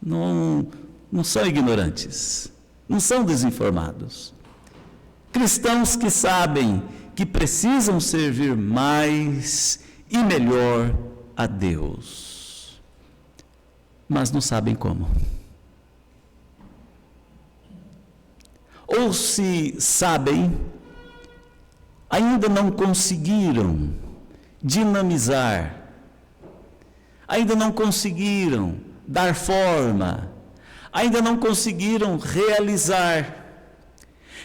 não são ignorantes, não são desinformados. Cristãos que sabem que precisam servir mais e melhor a Deus, mas não sabem como. Ou se sabem, ainda não conseguiram dinamizar, ainda não conseguiram dar forma, ainda não conseguiram realizar.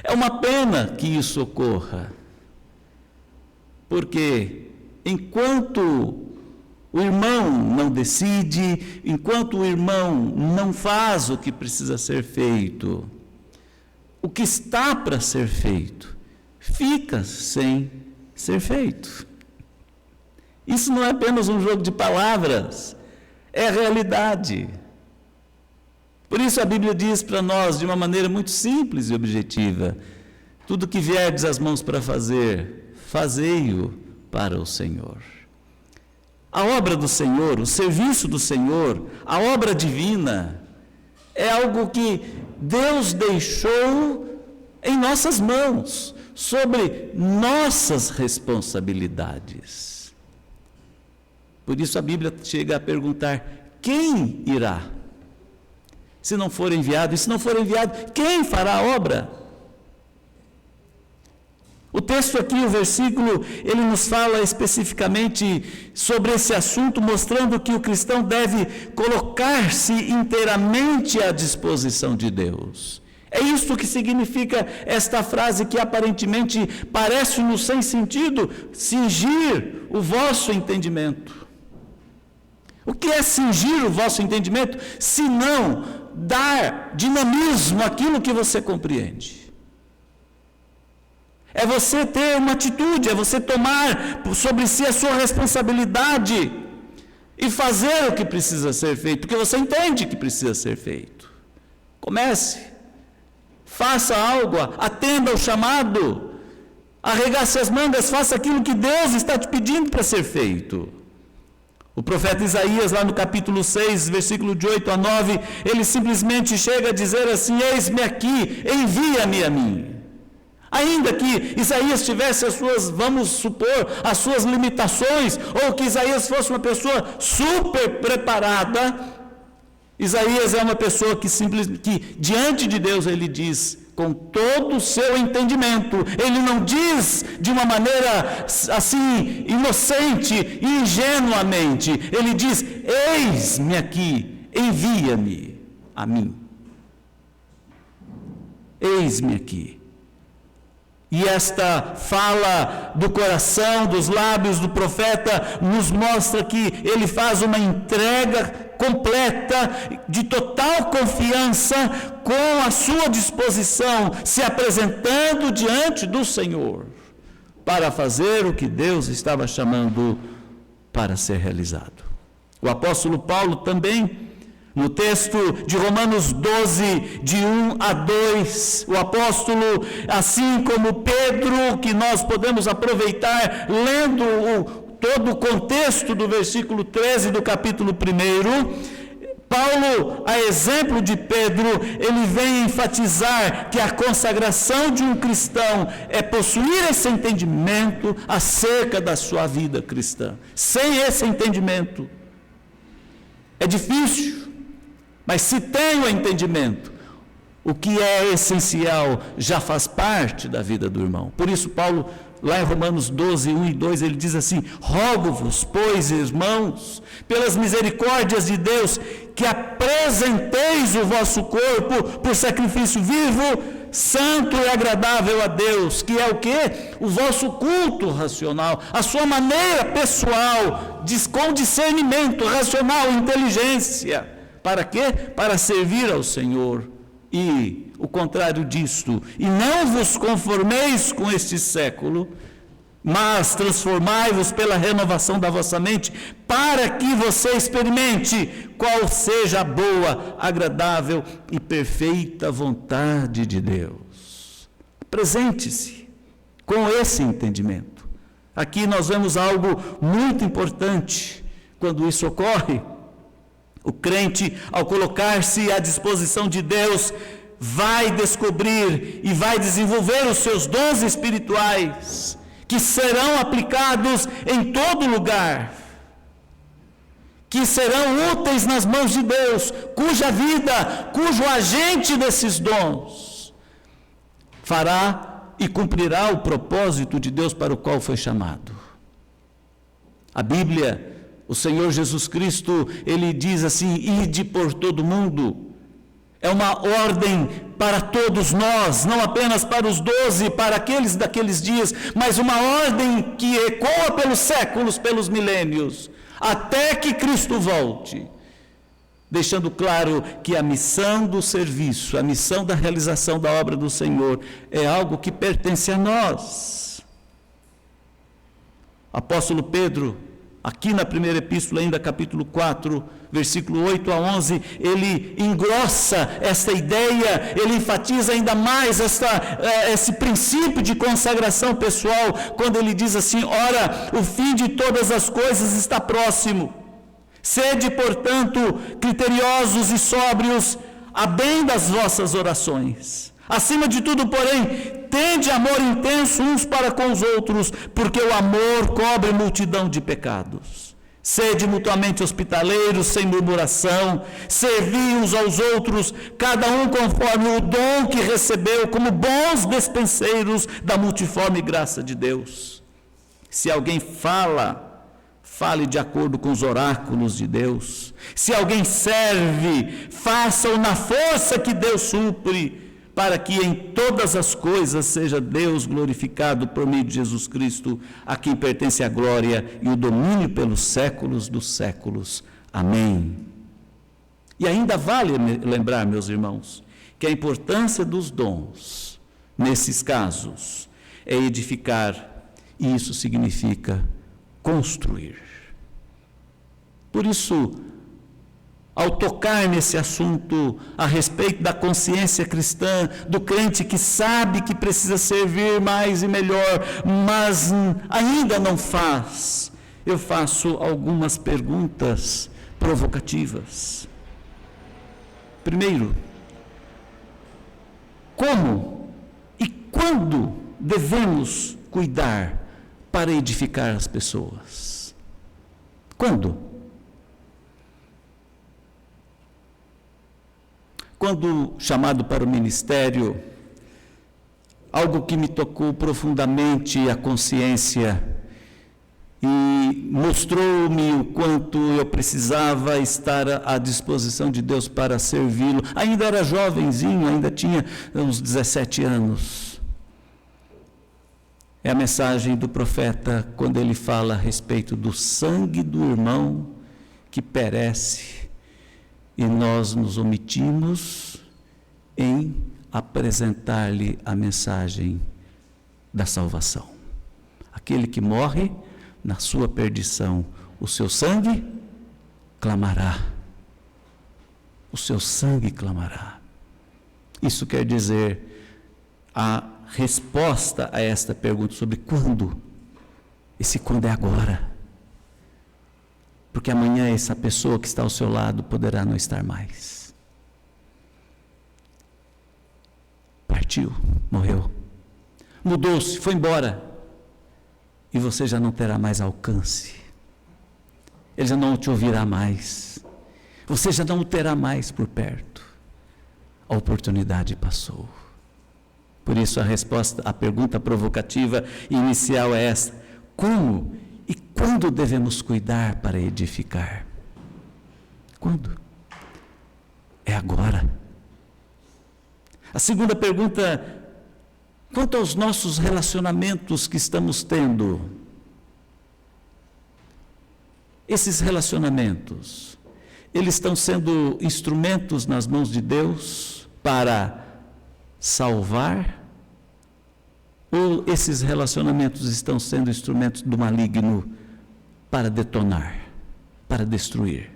É uma pena que isso ocorra, porque enquanto o irmão não decide, enquanto o irmão não faz o que precisa ser feito, o que está para ser feito fica sem ser feito. Isso não é apenas um jogo de palavras, é a realidade. Por isso a Bíblia diz para nós, de uma maneira muito simples e objetiva: tudo que vierdes às mãos para fazer, fazei-o para o Senhor. A obra do Senhor, o serviço do Senhor, a obra divina, é algo que Deus deixou em nossas mãos, sobre nossas responsabilidades. Por isso a Bíblia chega a perguntar: quem irá? Se não for enviado, e se não for enviado, quem fará a obra? O texto aqui, o versículo, ele nos fala especificamente sobre esse assunto, mostrando que o cristão deve colocar-se inteiramente à disposição de Deus. É isso que significa esta frase que aparentemente parece-nos sem sentido: cingir o vosso entendimento. O que é cingir o vosso entendimento, se não dar dinamismo àquilo que você compreende? É você ter uma atitude, é você tomar sobre si a sua responsabilidade e fazer o que precisa ser feito, porque você entende que precisa ser feito. Comece, faça algo, atenda ao chamado, arregace as mangas, faça aquilo que Deus está te pedindo para ser feito. O profeta Isaías, lá no capítulo 6, versículo de 8 a 9, ele simplesmente chega a dizer assim: eis-me aqui, envia-me a mim. Ainda que Isaías tivesse as suas, vamos supor, as suas limitações, ou que Isaías fosse uma pessoa super preparada, Isaías é uma pessoa que diante de Deus ele diz com todo o seu entendimento. Ele não diz de uma maneira assim inocente, ingenuamente. Ele diz: eis-me aqui, envia-me a mim. Eis-me aqui. E esta fala do coração, dos lábios do profeta, nos mostra que ele faz uma entrega completa, de total confiança, com a sua disposição, se apresentando diante do Senhor, para fazer o que Deus estava chamando para ser realizado. O apóstolo Paulo também, no texto de Romanos 12, de 1 a 2, o apóstolo, assim como Pedro, que nós podemos aproveitar lendo todo o contexto do versículo 13 do capítulo 1, Paulo, a exemplo de Pedro, ele vem enfatizar que a consagração de um cristão é possuir esse entendimento acerca da sua vida cristã. Sem esse entendimento, é difícil. Mas se tem o entendimento, o que é essencial já faz parte da vida do irmão. Por isso Paulo, lá em Romanos 12, 1 e 2, ele diz assim: rogo-vos, pois, irmãos, pelas misericórdias de Deus, que apresenteis o vosso corpo por sacrifício vivo, santo e agradável a Deus, que é o quê? O vosso culto racional, a sua maneira pessoal, com discernimento racional, inteligência. Para quê? Para servir ao Senhor. E o contrário disto: e não vos conformeis com este século, mas transformai-vos pela renovação da vossa mente, para que você experimente qual seja a boa, agradável e perfeita vontade de Deus. Apresente-se com esse entendimento. Aqui nós vemos algo muito importante quando isso ocorre. O crente, ao colocar-se à disposição de Deus, vai descobrir e vai desenvolver os seus dons espirituais, que serão aplicados em todo lugar, que serão úteis nas mãos de Deus, cuja vida, cujo agente desses dons fará e cumprirá o propósito de Deus para o qual foi chamado. A Bíblia, o Senhor Jesus Cristo, Ele diz assim: ide por todo mundo. É uma ordem para todos nós, não apenas para os 12, para aqueles daqueles dias, mas uma ordem que ecoa pelos séculos, pelos milênios, até que Cristo volte, deixando claro que a missão do serviço, a missão da realização da obra do Senhor é algo que pertence a nós. Apóstolo Pedro, aqui na primeira epístola, ainda capítulo 4, versículo 8 a 11, ele engrossa esta ideia, ele enfatiza ainda mais esse princípio de consagração pessoal, quando ele diz assim: ora, o fim de todas as coisas está próximo. Sede, portanto, criteriosos e sóbrios, a bem das vossas orações. Acima de tudo, porém, tende amor intenso uns para com os outros, porque o amor cobre multidão de pecados. Sede mutuamente hospitaleiros, sem murmuração, servi uns aos outros, cada um conforme o dom que recebeu, como bons despenseiros da multiforme graça de Deus. Se alguém fale de acordo com os oráculos de Deus. Se alguém serve, faça-o na força que Deus supre, para que em todas as coisas seja Deus glorificado por meio de Jesus Cristo, a quem pertence a glória e o domínio pelos séculos dos séculos. Amém. E ainda vale lembrar, meus irmãos, que a importância dos dons, nesses casos, é edificar, e isso significa construir. Por isso, ao tocar nesse assunto a respeito da consciência cristã, do crente que sabe que precisa servir mais e melhor, mas ainda não faz, eu faço algumas perguntas provocativas. Primeiro, como e quando devemos cuidar para edificar as pessoas? Quando? Quando chamado para o ministério, algo que me tocou profundamente a consciência e mostrou-me o quanto eu precisava estar à disposição de Deus para servi-lo. Ainda era jovenzinho, ainda tinha uns 17 anos. É a mensagem do profeta quando ele fala a respeito do sangue do irmão que perece. E nós nos omitimos em apresentar-lhe a mensagem da salvação. Aquele que morre na sua perdição, o seu sangue clamará. O seu sangue clamará. Isso quer dizer, a resposta a esta pergunta sobre quando, esse quando é agora. Porque amanhã essa pessoa que está ao seu lado poderá não estar mais. Partiu, morreu, mudou-se, foi embora. E você já não terá mais alcance. Ele já não te ouvirá mais. Você já não o terá mais por perto. A oportunidade passou. Por isso a pergunta provocativa inicial é esta: como e quando devemos cuidar para edificar? Quando? É agora. A segunda pergunta, quanto aos nossos relacionamentos que estamos tendo, esses relacionamentos, eles estão sendo instrumentos nas mãos de Deus para salvar? Ou esses relacionamentos estão sendo instrumentos do maligno para detonar, para destruir?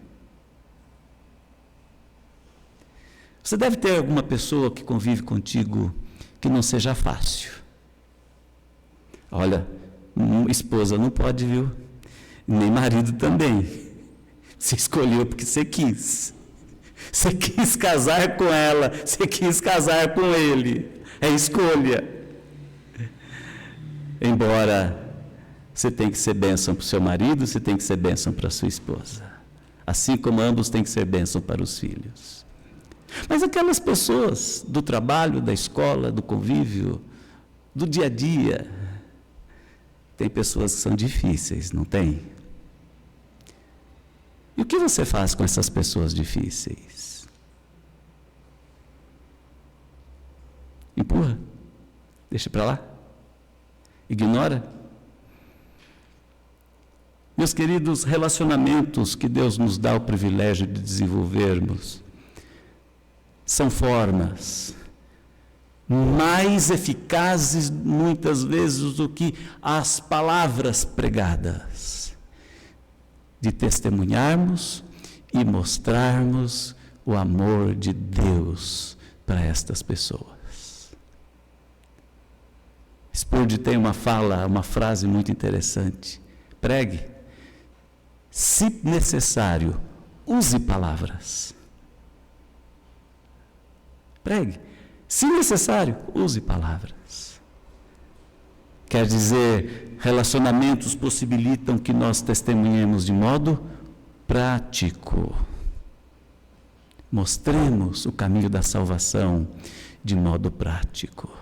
Você deve ter alguma pessoa que convive contigo que não seja fácil. Olha, esposa não pode, viu? Nem marido também. Você escolheu porque você quis. Você quis casar com ela, você quis casar com ele. É escolha. Embora você tenha que ser bênção para o seu marido, você tem que ser bênção para a sua esposa. Assim como ambos têm que ser bênção para os filhos. Mas aquelas pessoas do trabalho, da escola, do convívio, do dia a dia, tem pessoas que são difíceis, não tem? E o que você faz com essas pessoas difíceis? Empurra? Deixa para lá? Ignora? Meus queridos, relacionamentos que Deus nos dá o privilégio de desenvolvermos são formas mais eficazes muitas vezes do que as palavras pregadas, de testemunharmos e mostrarmos o amor de Deus para estas pessoas. Spurgeon tem uma frase muito interessante: pregue, se necessário, use palavras. Pregue, se necessário, use palavras. Quer dizer, relacionamentos possibilitam que nós testemunhemos de modo prático. Mostremos o caminho da salvação de modo prático.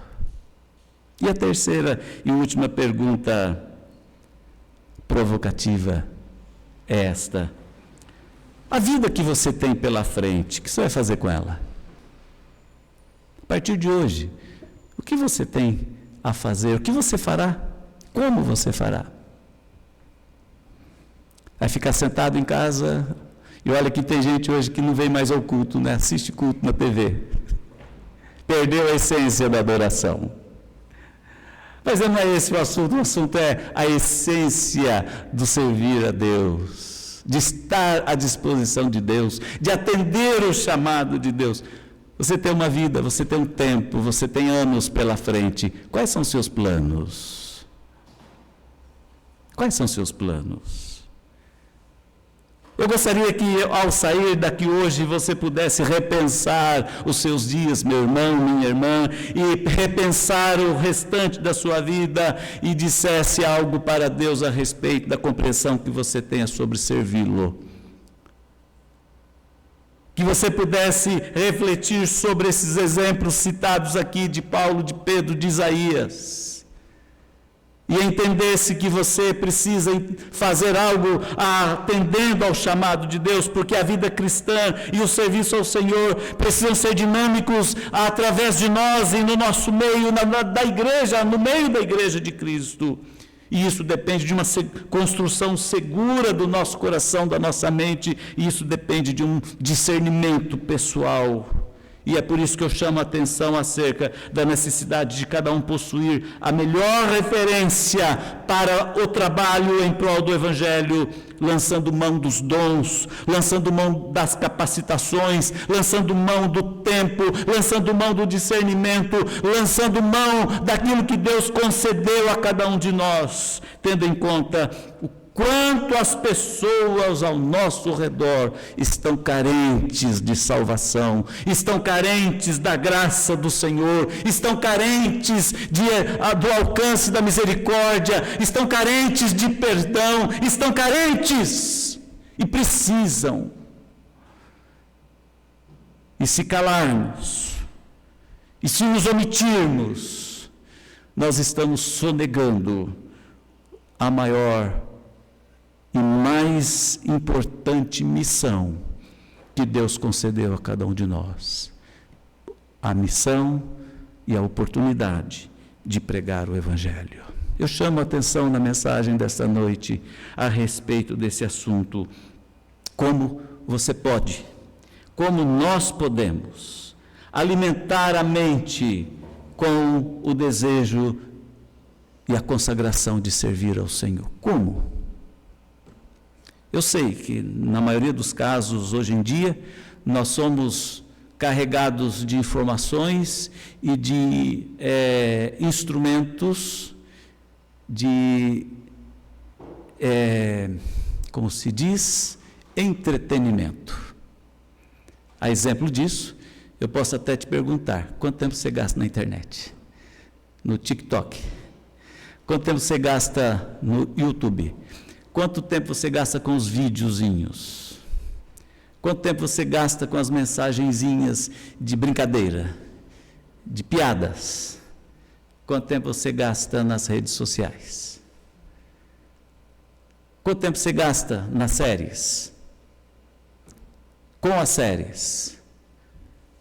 E a terceira e última pergunta provocativa é esta: a vida que você tem pela frente, o que você vai fazer com ela? A partir de hoje, o que você tem a fazer? O que você fará? Como você fará? Vai ficar sentado em casa? E olha que tem gente hoje que não vem mais ao culto, né? Assiste culto na TV. Perdeu a essência da adoração. Mas não é esse o assunto é a essência do servir a Deus, de estar à disposição de Deus, de atender o chamado de Deus. Você tem uma vida, você tem um tempo, você tem anos pela frente. Quais são os seus planos? Quais são os seus planos? Eu gostaria que, ao sair daqui hoje, você pudesse repensar os seus dias, meu irmão, minha irmã, e repensar o restante da sua vida e dissesse algo para Deus a respeito da compreensão que você tenha sobre servi-lo. Que você pudesse refletir sobre esses exemplos citados aqui de Paulo, de Pedro, de Isaías. E entendesse que você precisa fazer algo atendendo ao chamado de Deus, porque a vida cristã e o serviço ao Senhor precisam ser dinâmicos através de nós e no nosso meio, da igreja, no meio da igreja de Cristo. E isso depende de uma construção segura do nosso coração, da nossa mente, e isso depende de um discernimento pessoal. E é por isso que eu chamo a atenção acerca da necessidade de cada um possuir a melhor referência para o trabalho em prol do Evangelho, lançando mão dos dons, lançando mão das capacitações, lançando mão do tempo, lançando mão do discernimento, lançando mão daquilo que Deus concedeu a cada um de nós, tendo em conta o quanto as pessoas ao nosso redor estão carentes de salvação, estão carentes da graça do Senhor, estão carentes do alcance da misericórdia, estão carentes de perdão, estão carentes e precisam. E se calarmos, e se nos omitirmos, nós estamos sonegando a maior e mais importante missão que Deus concedeu a cada um de nós: a missão e a oportunidade de pregar o Evangelho. Eu chamo a atenção na mensagem desta noite a respeito desse assunto. Como você pode, como nós podemos alimentar a mente com o desejo e a consagração de servir ao Senhor? Como? Eu sei que, na maioria dos casos, hoje em dia, nós somos carregados de informações e de instrumentos como se diz, entretenimento. A exemplo disso, eu posso até te perguntar, quanto tempo você gasta na internet? No TikTok? Quanto tempo você gasta no YouTube? Quanto tempo você gasta com os videozinhos? Quanto tempo você gasta com as mensagenzinhas de brincadeira, de piadas? Quanto tempo você gasta nas redes sociais? Quanto tempo você gasta nas séries? Com as séries?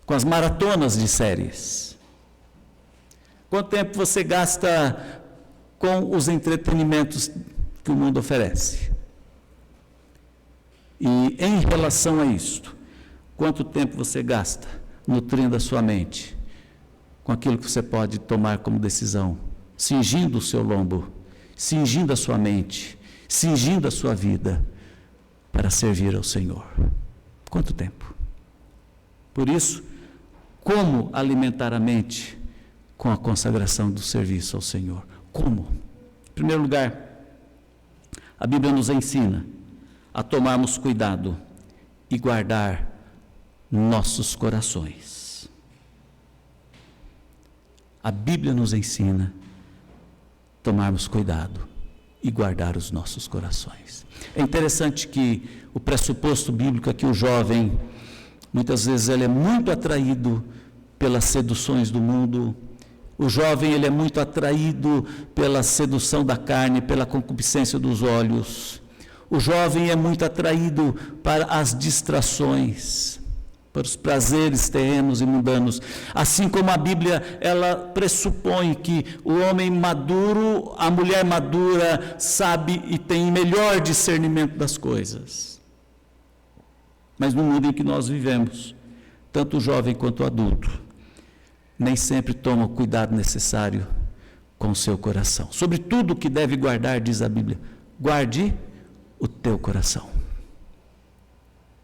Com as maratonas de séries? Quanto tempo você gasta com os entretenimentos que o mundo oferece? E em relação a isto, quanto tempo você gasta nutrindo a sua mente com aquilo que você pode tomar como decisão, cingindo o seu lombo, cingindo a sua mente, cingindo a sua vida para servir ao Senhor? Quanto tempo? Por isso, como alimentar a mente com a consagração do serviço ao Senhor? Como? Em primeiro lugar, a Bíblia nos ensina a tomarmos cuidado e guardar nossos corações. A Bíblia nos ensina a tomarmos cuidado e guardar os nossos corações. É interessante que o pressuposto bíblico é que o jovem, muitas vezes ele é muito atraído pelas seduções do mundo. O jovem ele é muito atraído pela sedução da carne, pela concupiscência dos olhos. O jovem é muito atraído para as distrações, para os prazeres terrenos e mundanos. Assim como a Bíblia, ela pressupõe que o homem maduro, a mulher madura, sabe e tem melhor discernimento das coisas. Mas no mundo em que nós vivemos, tanto o jovem quanto o adulto, nem sempre toma o cuidado necessário com o seu coração. Sobre tudo que deve guardar, diz a Bíblia, guarde o teu coração.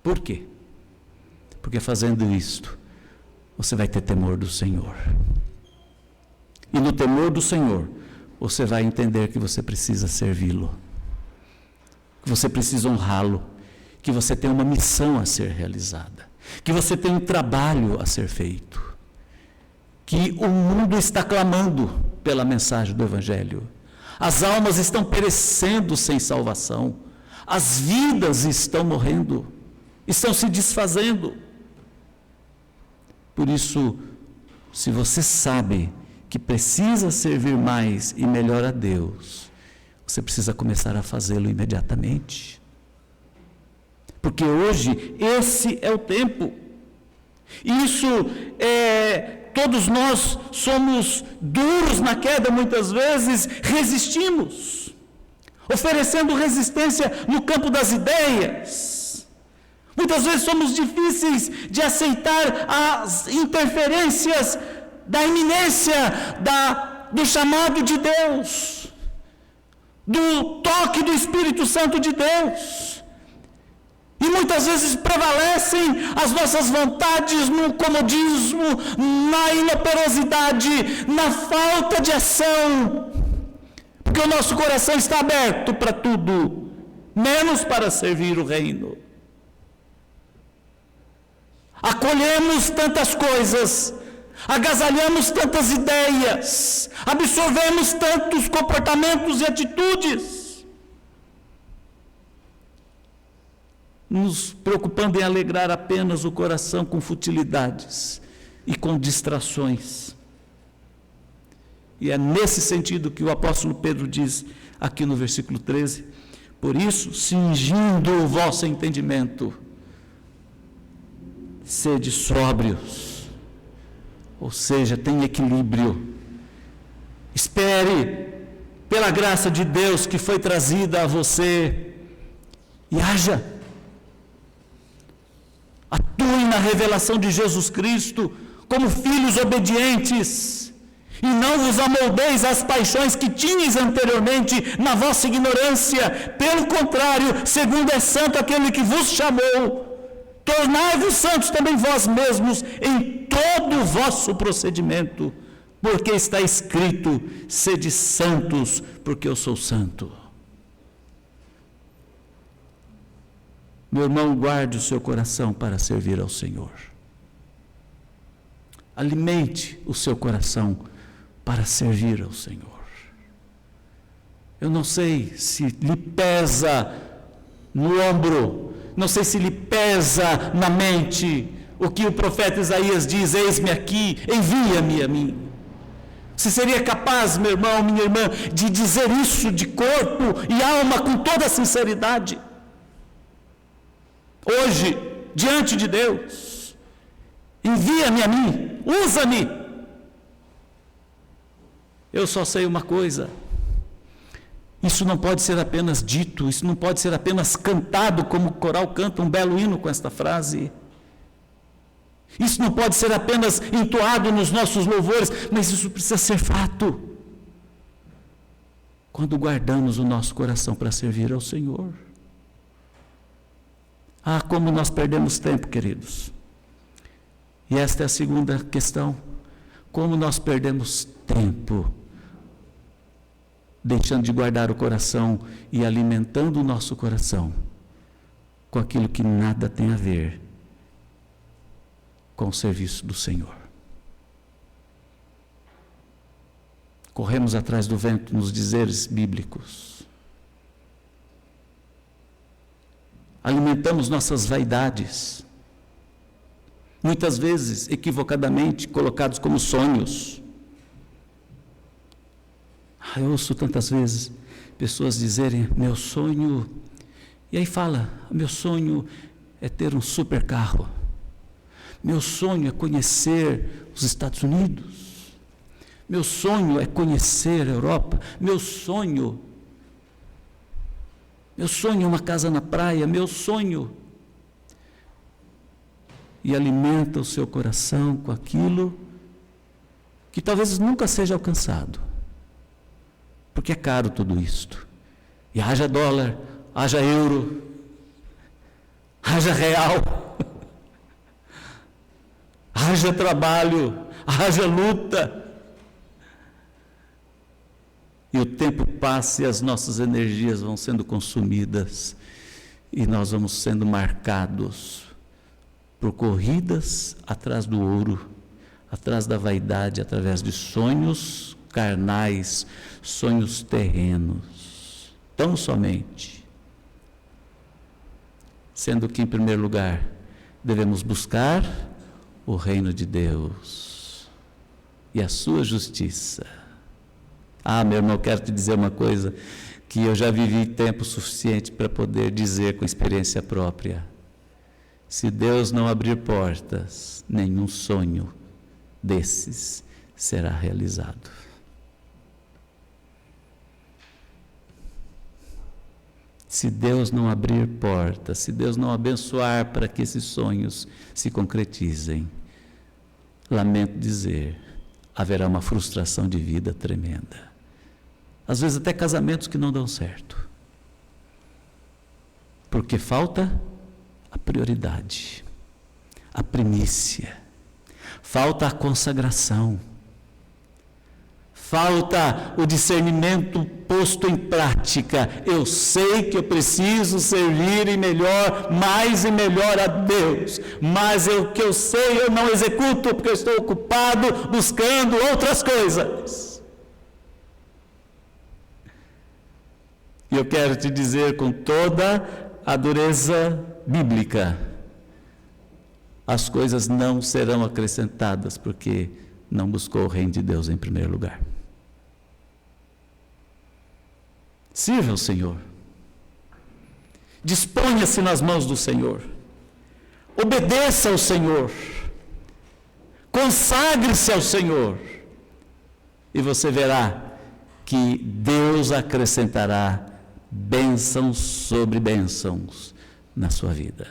Por quê? Porque fazendo isto, você vai ter temor do Senhor. E no temor do Senhor, você vai entender que você precisa servi-lo, que você precisa honrá-lo, que você tem uma missão a ser realizada, que você tem um trabalho a ser feito, que o mundo está clamando pela mensagem do Evangelho. As almas estão perecendo sem salvação. As vidas estão morrendo, estão se desfazendo. Por isso, se você sabe que precisa servir mais e melhor a Deus, você precisa começar a fazê-lo imediatamente. Porque hoje, esse é o tempo. Isso todos nós somos duros na queda, muitas vezes resistimos, oferecendo resistência no campo das ideias. Muitas vezes somos difíceis de aceitar as interferências da iminência, do chamado de Deus, do toque do Espírito Santo de Deus. E muitas vezes prevalecem as nossas vontades no comodismo, na inoperosidade, na falta de ação. Porque o nosso coração está aberto para tudo, menos para servir o reino. Acolhemos tantas coisas, agasalhamos tantas ideias, absorvemos tantos comportamentos e atitudes, nos preocupando em alegrar apenas o coração com futilidades e com distrações. E é nesse sentido que o apóstolo Pedro diz aqui no versículo 13: por isso, cingindo o vosso entendimento, sede sóbrios, ou seja, tem equilíbrio. Espere pela graça de Deus que foi trazida a você e haja. Atue na revelação de Jesus Cristo como filhos obedientes e não vos amoldeis às paixões que tinhas anteriormente na vossa ignorância. Pelo contrário, segundo é santo aquele que vos chamou, tornai-vos santos também vós mesmos em todo o vosso procedimento, porque está escrito: sede santos, porque eu sou santo. Meu irmão, guarde o seu coração para servir ao Senhor. Alimente o seu coração para servir ao Senhor. Eu não sei se lhe pesa no ombro, não sei se lhe pesa na mente o que o profeta Isaías diz: eis-me aqui, envia-me a mim. Você seria capaz, meu irmão, minha irmã, de dizer isso de corpo e alma com toda a sinceridade? Hoje, diante de Deus, envia-me a mim, usa-me. Eu só sei uma coisa: isso não pode ser apenas dito, isso não pode ser apenas cantado, como o coral canta um belo hino com esta frase. Isso não pode ser apenas entoado nos nossos louvores, mas isso precisa ser fato. Quando guardamos o nosso coração para servir ao Senhor. Ah, como nós perdemos tempo, queridos. E esta é a segunda questão. Como nós perdemos tempo deixando de guardar o coração e alimentando o nosso coração com aquilo que nada tem a ver com o serviço do Senhor. Corremos atrás do vento nos dizeres bíblicos. Alimentamos nossas vaidades, muitas vezes equivocadamente colocados como sonhos. Eu ouço tantas vezes pessoas dizerem: meu sonho, e aí fala: meu sonho é ter um super carro, meu sonho é conhecer os Estados Unidos, meu sonho é conhecer a Europa, meu sonho é uma casa na praia, meu sonho. E alimenta o seu coração com aquilo que talvez nunca seja alcançado, porque é caro tudo isto. E haja dólar, haja euro, haja real, haja trabalho, haja luta. E o tempo passa e as nossas energias vão sendo consumidas, e nós vamos sendo marcados por corridas atrás do ouro, atrás da vaidade, através de sonhos carnais, sonhos terrenos, tão somente. Sendo que, em primeiro lugar, devemos buscar o reino de Deus e a sua justiça. Ah, meu irmão, quero te dizer uma coisa que eu já vivi tempo suficiente para poder dizer com experiência própria. Se Deus não abrir portas, nenhum sonho desses será realizado. Se Deus não abrir portas, se Deus não abençoar para que esses sonhos se concretizem, lamento dizer, haverá uma frustração de vida tremenda. Às vezes até casamentos que não dão certo. Porque falta a prioridade, a primícia, falta a consagração, falta o discernimento posto em prática. Eu sei que eu preciso servir mais e melhor a Deus, mas o que eu sei eu não executo porque eu estou ocupado buscando outras coisas. E eu quero te dizer com toda a dureza bíblica, as coisas não serão acrescentadas porque não buscou o reino de Deus em primeiro lugar. Sirva ao Senhor, disponha-se nas mãos do Senhor, obedeça ao Senhor, consagre-se ao Senhor, e você verá que Deus acrescentará bênçãos sobre bênçãos na sua vida.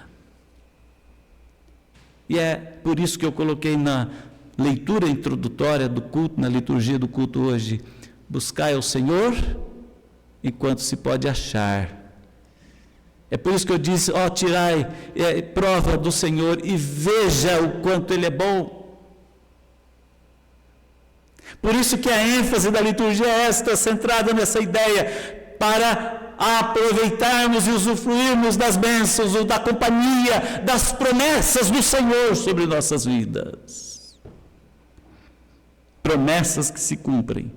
E é por isso que eu coloquei na leitura introdutória do culto, na liturgia do culto hoje: buscai ao Senhor enquanto se pode achar. É por isso que eu disse: tirai prova do Senhor e veja o quanto Ele é bom. Por isso que a ênfase da liturgia é esta, centrada nessa ideia, para a aproveitarmos e usufruirmos das bênçãos ou da companhia, das promessas do Senhor sobre nossas vidas. Promessas que se cumprem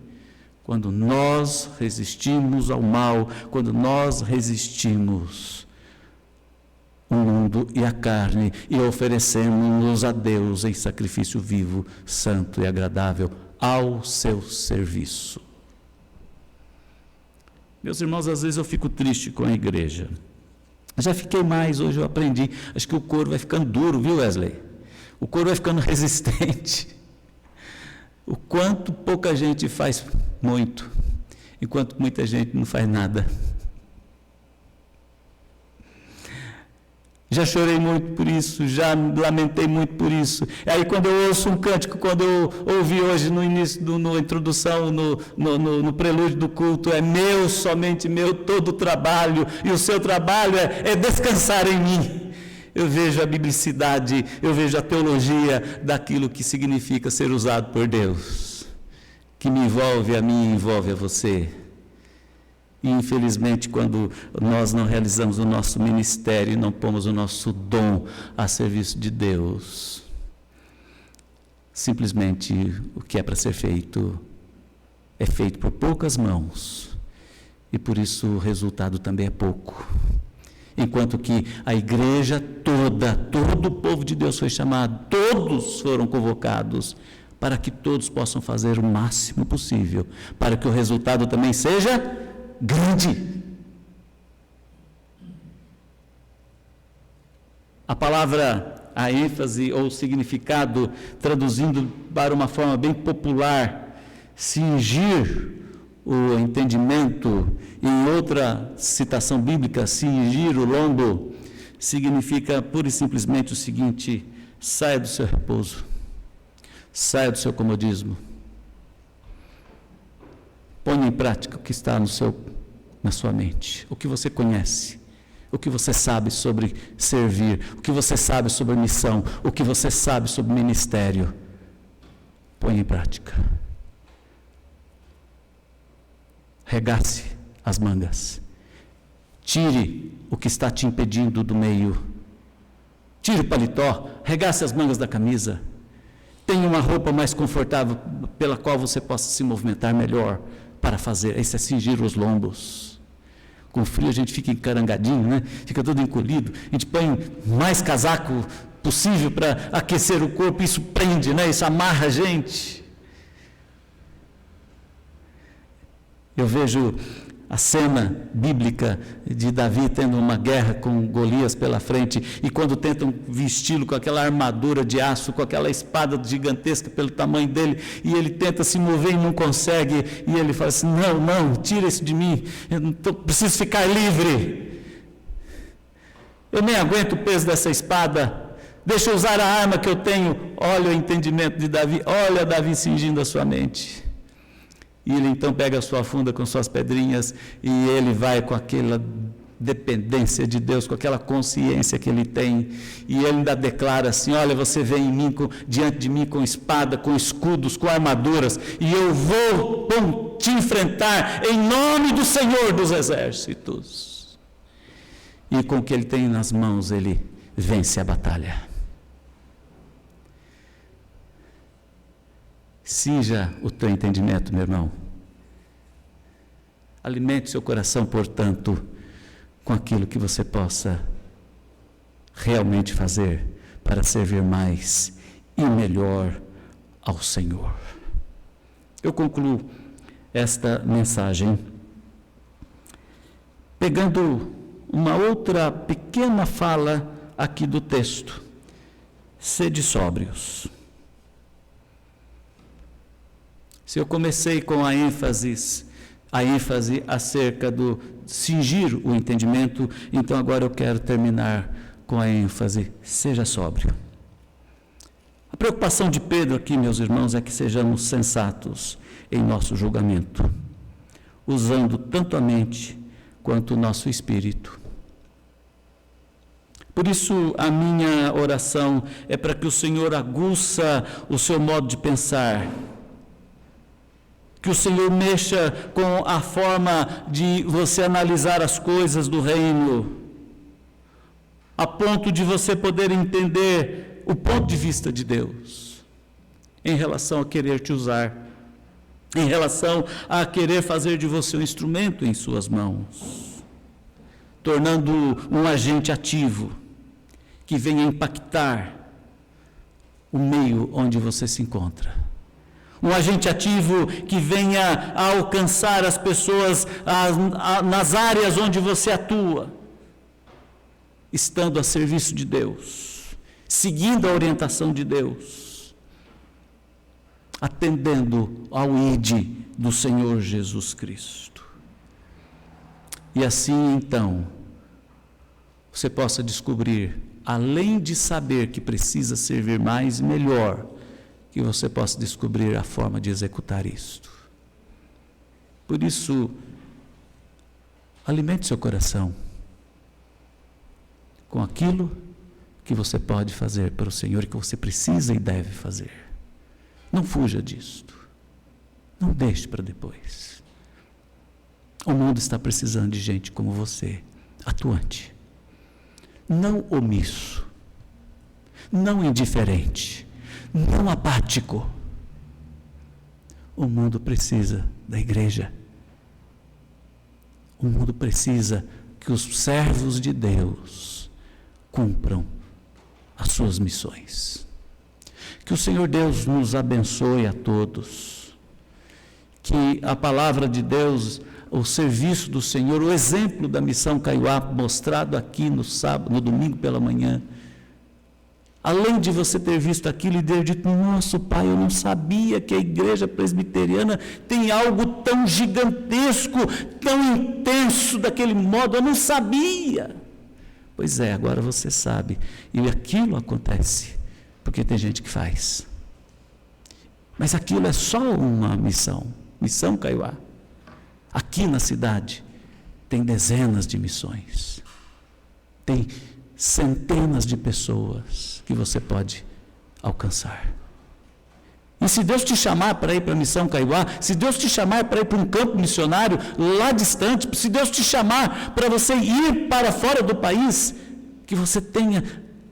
quando nós resistimos ao mal, quando nós resistimos o mundo e a carne e oferecemos-nos a Deus em sacrifício vivo, santo e agradável ao seu serviço. Meus irmãos, às vezes eu fico triste com a igreja. Já fiquei mais, hoje eu aprendi. Acho que o couro vai ficando duro, viu, Wesley? O couro vai ficando resistente. O quanto pouca gente faz muito, enquanto muita gente não faz nada. Já chorei muito por isso, já lamentei muito por isso. Aí quando eu ouço um cântico, quando eu ouvi hoje no início, na introdução, no prelúdio do culto, é meu, somente meu, todo o trabalho, e o seu trabalho é descansar em mim. Eu vejo a biblicidade, eu vejo a teologia daquilo que significa ser usado por Deus, que me envolve a mim e envolve a você. E infelizmente, quando nós não realizamos o nosso ministério e não pomos o nosso dom a serviço de Deus, simplesmente o que é para ser feito é feito por poucas mãos, e por isso o resultado também é pouco. Enquanto que a igreja toda, todo o povo de Deus foi chamado, todos foram convocados, para que todos possam fazer o máximo possível, para que o resultado também seja grande. A palavra, a ênfase ou significado, traduzindo para uma forma bem popular, cingir o entendimento, em outra citação bíblica, cingir o lombo, significa pura e simplesmente o seguinte: saia do seu repouso, saia do seu comodismo, ponha em prática o que está na sua mente, o que você conhece, o que você sabe sobre servir, o que você sabe sobre missão, o que você sabe sobre ministério. Ponha em prática. Regace as mangas. Tire o que está te impedindo do meio. Tire o paletó, regace as mangas da camisa. Tenha uma roupa mais confortável pela qual você possa se movimentar melhor para fazer. Esse é cingir os lombos. Com frio a gente fica encarangadinho, né? Fica todo encolhido. A gente põe mais casaco possível para aquecer o corpo. Isso prende, né? Isso amarra a gente. Eu vejo a cena bíblica de Davi tendo uma guerra com Golias pela frente, e quando tentam vesti-lo com aquela armadura de aço, com aquela espada gigantesca pelo tamanho dele, e ele tenta se mover e não consegue, e ele fala assim: não, tira isso de mim, eu preciso ficar livre, eu nem aguento o peso dessa espada, deixa eu usar a arma que eu tenho. Olha o entendimento de Davi, olha Davi cingindo a sua mente. E ele então pega a sua funda com suas pedrinhas e ele vai com aquela dependência de Deus, com aquela consciência que ele tem. E ele ainda declara assim: olha, você vem diante de mim com espada, com escudos, com armaduras, e eu vou te enfrentar em nome do Senhor dos Exércitos. E com o que ele tem nas mãos, ele vence a batalha. Cinja o teu entendimento, meu irmão. Alimente seu coração, portanto, com aquilo que você possa realmente fazer para servir mais e melhor ao Senhor. Eu concluo esta mensagem pegando uma outra pequena fala aqui do texto: sede sóbrios. Se eu comecei com a ênfase acerca do cingir o entendimento, então agora eu quero terminar com a ênfase: seja sóbrio. A preocupação de Pedro aqui, meus irmãos, é que sejamos sensatos em nosso julgamento, usando tanto a mente quanto o nosso espírito. Por isso, a minha oração é para que o Senhor aguça o seu modo de pensar, Que o Senhor mexa com a forma de você analisar as coisas do reino, a ponto de você poder entender o ponto de vista de Deus, em relação a querer te usar, em relação a querer fazer de você um instrumento em suas mãos, tornando um agente ativo, que venha impactar o meio onde você se encontra. Um agente ativo que venha a alcançar as pessoas nas áreas onde você atua, estando a serviço de Deus, seguindo a orientação de Deus, atendendo ao ID do Senhor Jesus Cristo. E assim, então, você possa descobrir, além de saber que precisa servir mais e melhor, que você possa descobrir a forma de executar isto. Por isso, alimente seu coração com aquilo que você pode fazer para o Senhor e que você precisa e deve fazer. Não fuja disto. Não deixe para depois. O mundo está precisando de gente como você, atuante. Não omisso. Não indiferente. Não apático. O mundo precisa da igreja. O mundo precisa que os servos de Deus cumpram as suas missões. Que o Senhor Deus nos abençoe a todos. Que a palavra de Deus, o serviço do Senhor, o exemplo da missão Kaiowá mostrado aqui no sábado, no domingo pela manhã, além de você ter visto aquilo e ter dito, nossa, pai, eu não sabia que a igreja presbiteriana tem algo tão gigantesco, tão intenso daquele modo, eu não sabia. Pois é, agora você sabe. E aquilo acontece, porque tem gente que faz. Mas aquilo é só uma missão Kaiowá. Aqui na cidade tem dezenas de missões. Tem centenas de pessoas que você pode alcançar. E se Deus te chamar para ir para a missão Kaiowá, se Deus te chamar para ir para um campo missionário lá distante, se Deus te chamar para você ir para fora do país, que você tenha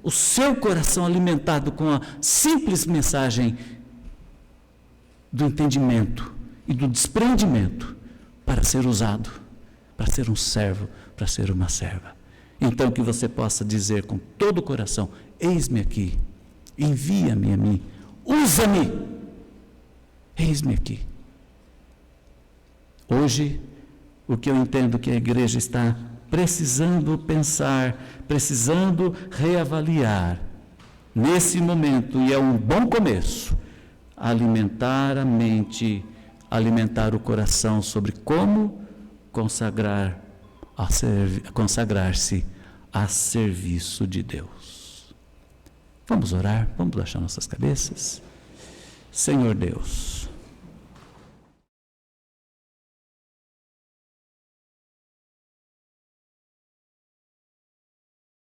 o seu coração alimentado com a simples mensagem do entendimento e do desprendimento para ser usado, para ser um servo, para ser uma serva. Então que você possa dizer com todo o coração, eis-me aqui, envia-me a mim, usa-me, eis-me aqui. Hoje, o que eu entendo que a igreja está precisando pensar, precisando reavaliar, nesse momento, e é um bom começo, alimentar a mente, alimentar o coração sobre como consagrar-se a serviço de Deus. Vamos orar, vamos baixar nossas cabeças. Senhor Deus,